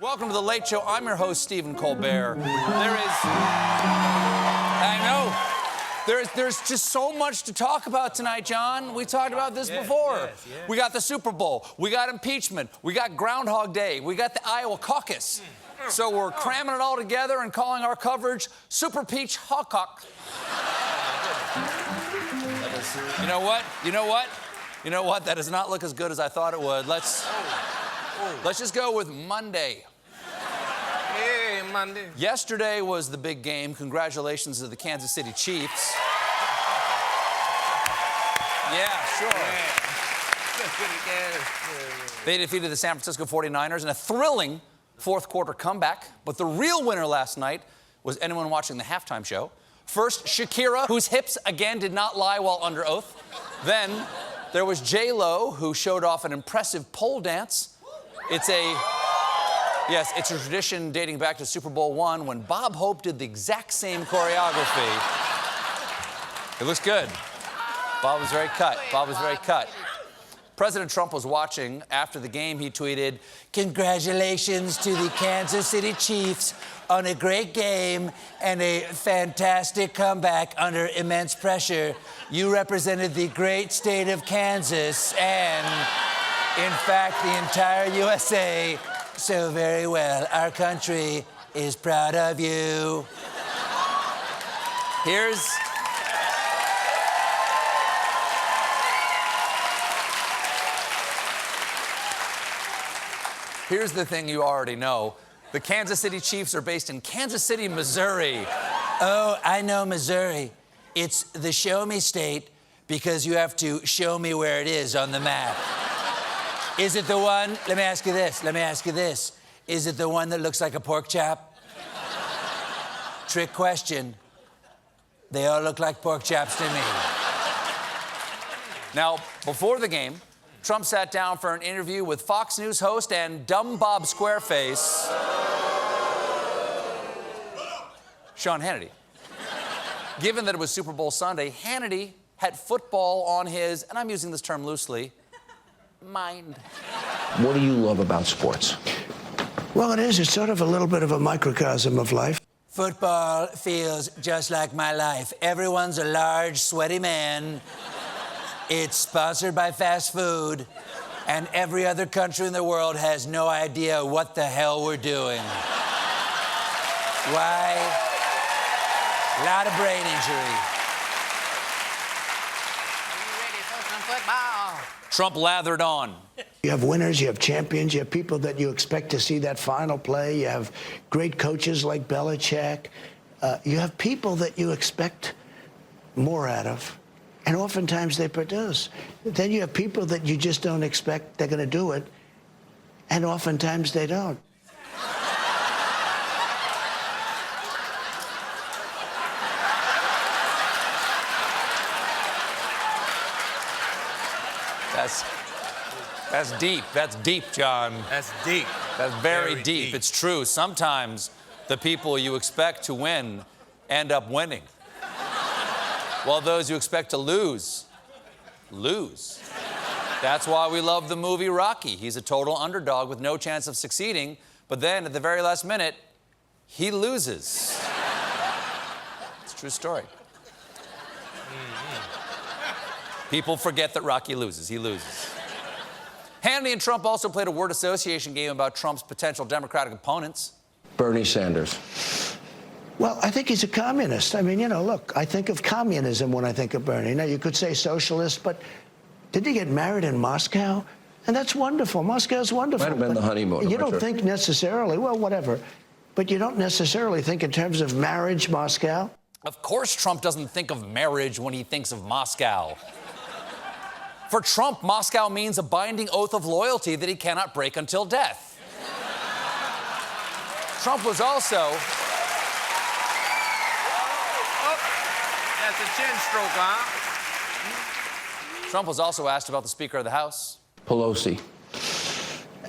Welcome to The Late Show. I'm your host, Stephen Colbert. I know. There's just so much to talk about tonight, John. We talked about this before. Yes. We got the Super Bowl. We got impeachment. We got Groundhog Day. We got the Iowa caucus. So we're cramming it all together and calling our coverage Super Peach Hawcock. You know what? That does not look as good as I thought it would. Let's just go with Monday. Hey, Monday. Yesterday was the big game. Congratulations to the Kansas City Chiefs. Yeah, sure. They defeated the San Francisco 49ers in a thrilling fourth quarter comeback. But the real winner last night was anyone watching the halftime show. First, Shakira, whose hips again did not lie while under oath. Then there was J-Lo, who showed off an impressive pole dance. It's a tradition dating back to Super Bowl I when Bob Hope did the exact same choreography. It looks good. Bob was very cut. President Trump was watching. After the game, he tweeted, "Congratulations to the Kansas City Chiefs on a great game and a fantastic comeback under immense pressure. You represented the great state of Kansas and, in fact, the entire USA so very well. Our country is proud of you." Here's the thing you already know. The Kansas City Chiefs are based in Kansas City, Missouri. Oh, I know Missouri. It's the show me state because you have to show me where it is on the map. Is it the one? Let me ask you this. Is it the one that looks like a pork chop? Trick question. They all look like pork chops to me. Now, before the game, Trump sat down for an interview with Fox News host and dumb Bob Squareface, Sean Hannity. Given that it was Super Bowl Sunday, Hannity had football on his, and I'm using this term loosely, mind. What do you love about sports? Well, it's sort of a little bit of a microcosm of life. Football feels just like my life. Everyone's a large, sweaty man. It's sponsored by fast food, and every other country in the world has no idea what the hell we're doing. Why? A lot of brain injury. Are you ready for some football? Trump lathered on. You have winners, you have champions, you have people that you expect to see that final play. You have great coaches like Belichick. You have people that you expect more out of. And oftentimes they produce. Then you have people that you just don't expect they're going to do it, and oftentimes they don't. That's deep. That's deep, John. That's deep. That's very deep. It's true. Sometimes the people you expect to win end up winning, while those you expect to lose. That's why we love the movie Rocky. He's a total underdog with no chance of succeeding, but then at the very last minute, he loses. It's a true story. People forget that Rocky loses. He loses. Hannity and Trump also played a word association game about Trump's potential Democratic opponents. Bernie Sanders. Well, I think he's a communist. I mean, look, I think of communism when I think of Bernie. Now, you could say socialist, but did he get married in Moscow? And that's wonderful. Moscow's wonderful. Might have been the honeymoon. You don't think necessarily, well, whatever, but you don't necessarily think in terms of marriage, Moscow. Of course Trump doesn't think of marriage when he thinks of Moscow. For Trump, Moscow means a binding oath of loyalty that he cannot break until death. Trump was also... That's a chin stroke, huh? Trump was also asked about the Speaker of the House. Pelosi.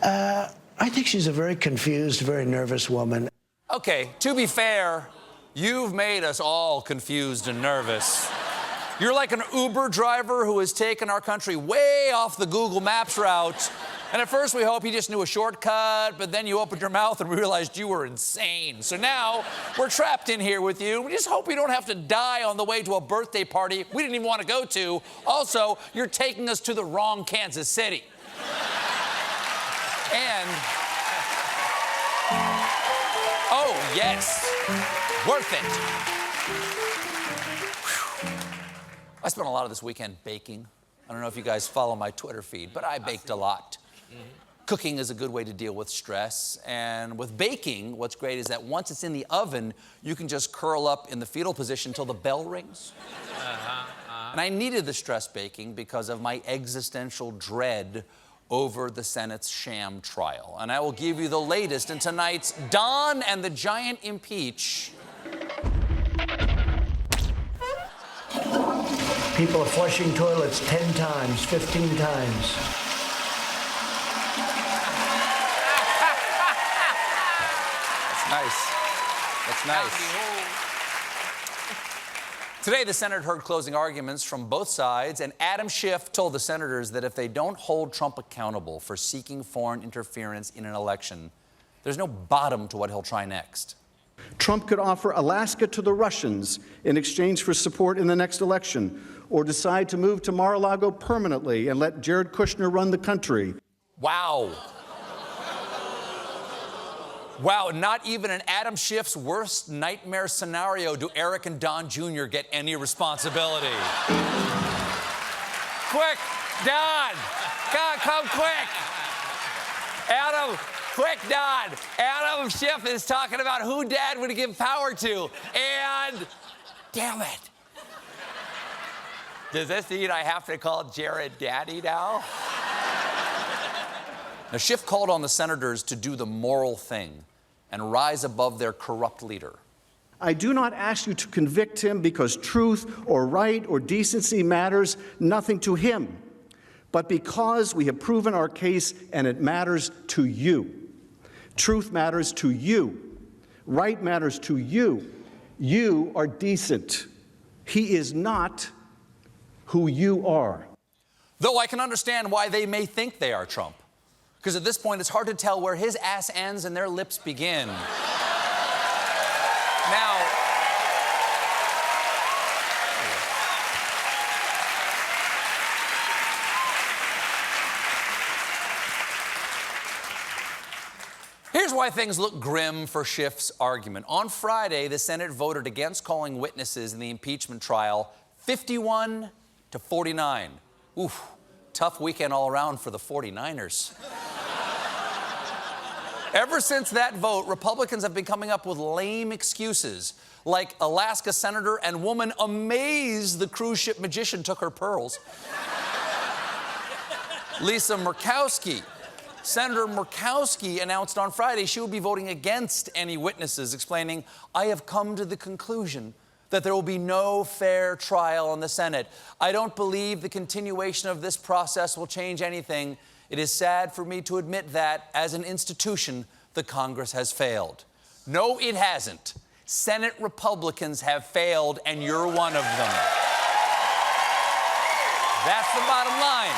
I think she's a very confused, very nervous woman. Okay, to be fair, you've made us all confused and nervous. You're like an Uber driver who has taken our country way off the Google Maps route And at first we hope he just knew a shortcut, but then you opened your mouth and we realized you were insane. So now we're trapped in here with you. We just hope we don't have to die on the way to a birthday party we didn't even want to go to. Also, you're taking us to the wrong Kansas City. And, oh yes, worth it. Whew. I spent a lot of this weekend baking. I don't know if you guys follow my Twitter feed, but I baked a lot. Cooking is a good way to deal with stress. And with baking, what's great is that once it's in the oven, you can just curl up in the fetal position until the bell rings. And I needed the stress baking because of my existential dread over the Senate's sham trial. And I will give you the latest in tonight's Don and the Giant Impeach. People are flushing toilets 10 times, 15 times. Nice. That's nice. Today, the Senate heard closing arguments from both sides, and Adam Schiff told the senators that if they don't hold Trump accountable for seeking foreign interference in an election, there's no bottom to what he'll try next. Trump could offer Alaska to the Russians in exchange for support in the next election, or decide to move to Mar-a-Lago permanently and let Jared Kushner run the country. Wow. Wow, not even in Adam Schiff's worst nightmare scenario do Eric and Don Jr. get any responsibility. Quick, Don! God, come quick! Adam, quick, Don! Adam Schiff is talking about who Dad would give power to, and damn it. Does this mean I have to call Jared Daddy now? Now, Schiff called on the senators to do the moral thing and rise above their corrupt leader. I do not ask you to convict him because truth or right or decency matters nothing to him, but because we have proven our case and it matters to you. Truth matters to you. Right matters to you. You are decent. He is not who you are. Though I can understand why they may think they are Trump. Because at this point, it's hard to tell where his ass ends and their lips begin. Now, here's why things look grim for Schiff's argument. On Friday, the Senate voted against calling witnesses in the impeachment trial 51 to 49. Oof, tough weekend all around for the 49ers. Ever since that vote, Republicans have been coming up with lame excuses, like Alaska senator and woman amazed the cruise ship magician took her pearls. Lisa Murkowski. Senator Murkowski announced on Friday she would be voting against any witnesses, explaining, "I have come to the conclusion that there will be no fair trial in the Senate. I don't believe the continuation of this process will change anything. It is sad for me to admit that, as an institution, the Congress has failed." No, it hasn't. Senate Republicans have failed, and you're one of them. That's the bottom line.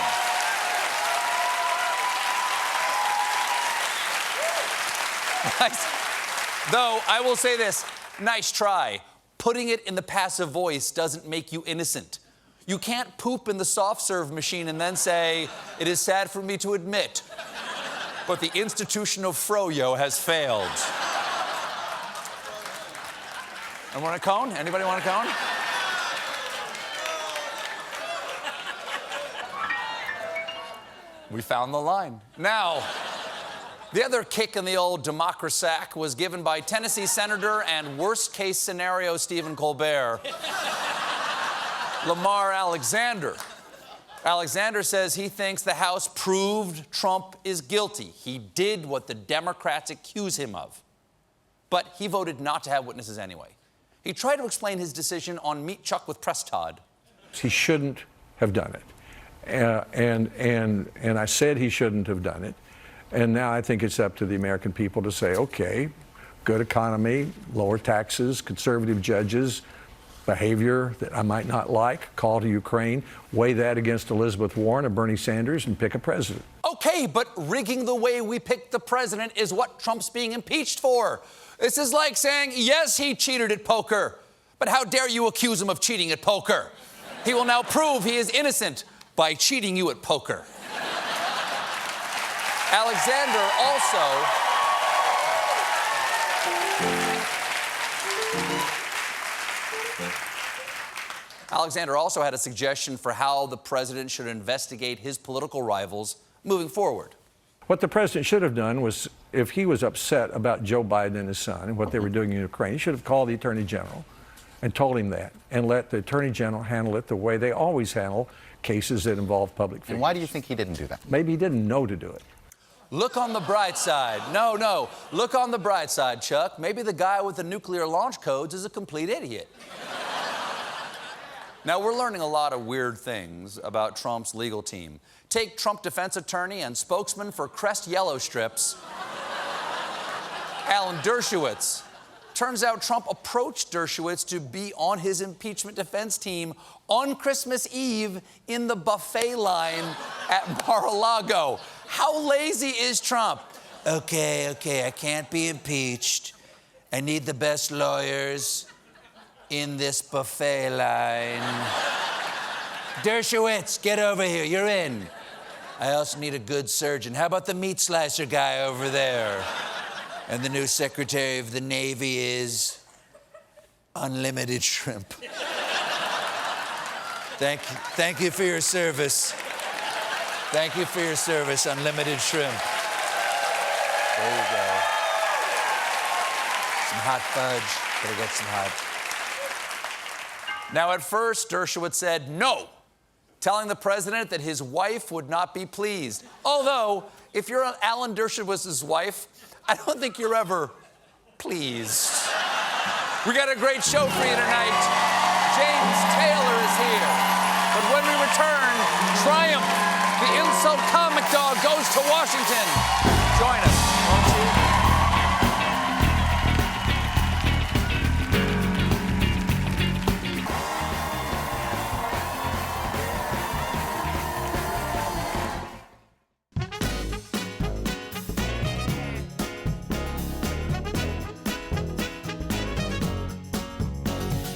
Though, I will say this, nice try. Putting it in the passive voice doesn't make you innocent. You can't poop in the soft serve machine and then say, "It is sad for me to admit, but the institution of Froyo has failed." And want a cone? Anybody want a cone? We found the line. Now, the other kick in the old democracy was given by Tennessee Senator and worst-case scenario Stephen Colbert, Lamar Alexander. Alexander says he thinks the House proved Trump is guilty. He did what the Democrats accuse him of. But he voted not to have witnesses anyway. He tried to explain his decision on Meet Chuck with Press Todd. He shouldn't have done it. And I said he shouldn't have done it. And now I think it's up to the American people to say, okay, good economy, lower taxes, conservative judges, behavior that I might not like, call to Ukraine, weigh that against Elizabeth Warren or Bernie Sanders, and pick a president. Okay, but rigging the way we pick the president is what Trump's being impeached for. This is like saying, yes, he cheated at poker, but how dare you accuse him of cheating at poker? He will now prove he is innocent by cheating you at poker. Alexander also had a suggestion for how the president should investigate his political rivals moving forward. What the president should have done was, if he was upset about Joe Biden and his son and what they were doing in Ukraine, he should have called the Attorney General and told him that, and let the Attorney General handle it the way they always handle cases that involve public figures. And why do you think he didn't do that? Maybe he didn't know to do it. Look on the bright side. No. Look on the bright side, Chuck. Maybe the guy with the nuclear launch codes is a complete idiot. Now, we're learning a lot of weird things about Trump's legal team. Take Trump defense attorney and spokesman for Crest Yellow Strips, Alan Dershowitz. Turns out Trump approached Dershowitz to be on his impeachment defense team on Christmas Eve in the buffet line at Mar-a-Lago. How lazy is Trump? Okay, I can't be impeached. I need the best lawyers in this buffet line. Dershowitz, get over here, you're in. I also need a good surgeon. How about the meat slicer guy over there? And the new Secretary of the Navy is unlimited shrimp. Thank you for your service. Thank you for your service, unlimited shrimp. There you go. Some hot fudge. Gotta get some hot. Now, at first, Dershowitz said no, telling the president that his wife would not be pleased. Although, if you're Alan Dershowitz's wife, I don't think you're ever pleased. We got a great show for you tonight. James Taylor is here. But when we return, triumph. The insult comic dog goes to Washington. Join us, won't you?